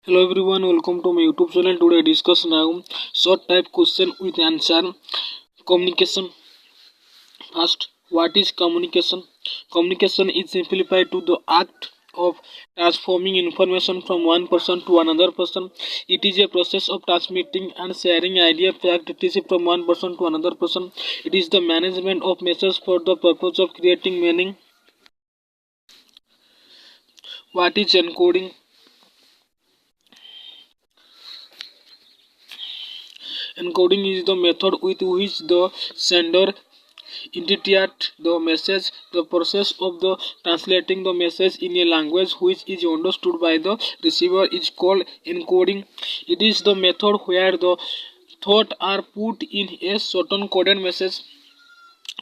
Hello everyone, welcome to my YouTube channel. Today discuss now short type question with answer. Communication. First, what is communication? Communication is simplified to the act of transforming information from one person to another person. It is a process of transmitting and sharing idea, fact, etc. from one person to another person. It is the management of messages for the purpose of creating meaning. What is encoding? Encoding is the method with which the sender interprets the message. The process of the translating the message in a language which is understood by the receiver is called encoding. It is the method where the thoughts are put in a certain coded message.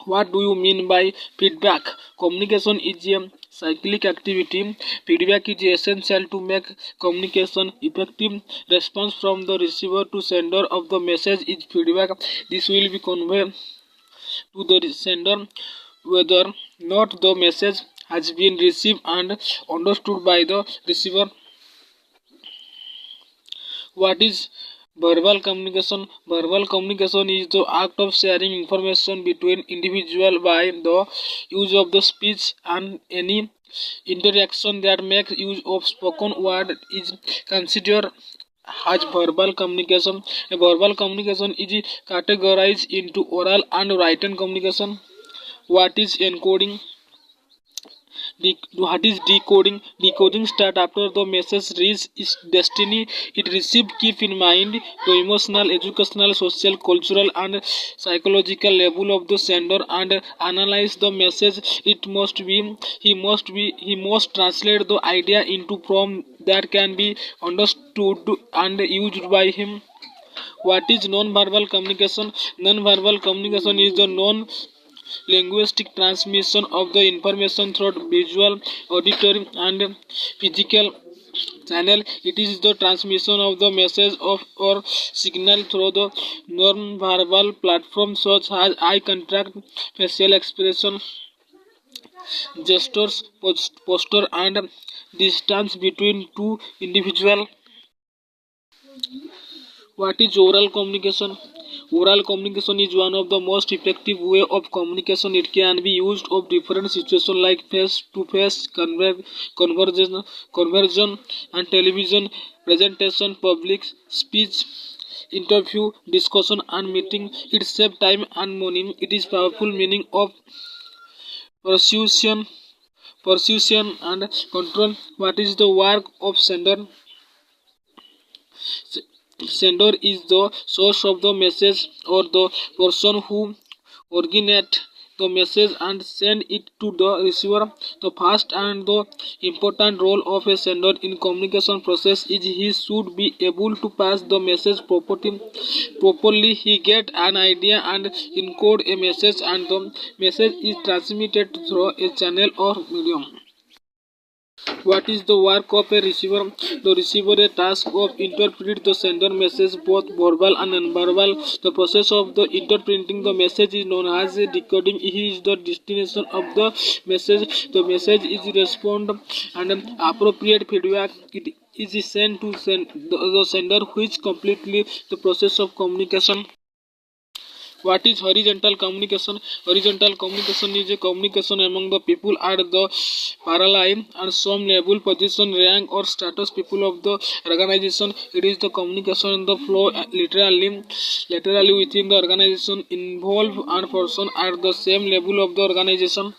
What do you mean by feedback? Communication is a cyclic activity. Feedback is essential to make communication effective. Response from the receiver to sender of the message is feedback. This will be conveyed to the sender whether not the message has been received and understood by the receiver. What is verbal communication? Verbal communication is the act of sharing information between individuals by the use of the speech, and any interaction that makes use of spoken word is considered as verbal communication. A verbal communication is categorized into oral and written communication. What is encoding? What is decoding? Decoding starts after the message reaches its destiny. It received keep in mind the emotional, educational, social, cultural, and psychological level of the sender and analyze the message. He must translate the idea into form that can be understood and used by him. What is non-verbal communication? Non-verbal communication is the linguistic transmission of the information through visual, auditory, and physical channel. It is the transmission of the message of or signal through the non-verbal platforms such as eye contact, facial expression, gestures, posture, and distance between two individuals. What is oral communication? Oral communication is one of the most effective way of communication. It can be used of different situations like face-to-face conversion and television presentation, public speech, interview, discussion, and meeting. It saves time and money. It is powerful meaning of persuasion, and control. What is the work of sender? Sender is the source of the message or the person who originates the message and send it to the receiver. The first and the important role of a sender in communication process is he should be able to pass the message properly. He get an idea and encode a message, and the message is transmitted through a channel or medium. What is the work of a receiver? The receiver a task of interpret the sender message, both verbal and nonverbal. The process of the interpreting the message is known as a decoding. He is the destination of the message. The message is respond and appropriate feedback. It is sent to the sender, which completely the process of communication. What is horizontal communication? Horizontal communication is a communication among the people at the parallel and some level, position, rank, or status people of the organization. It is the communication in the flow laterally within the organization involved and person at the same level of the organization.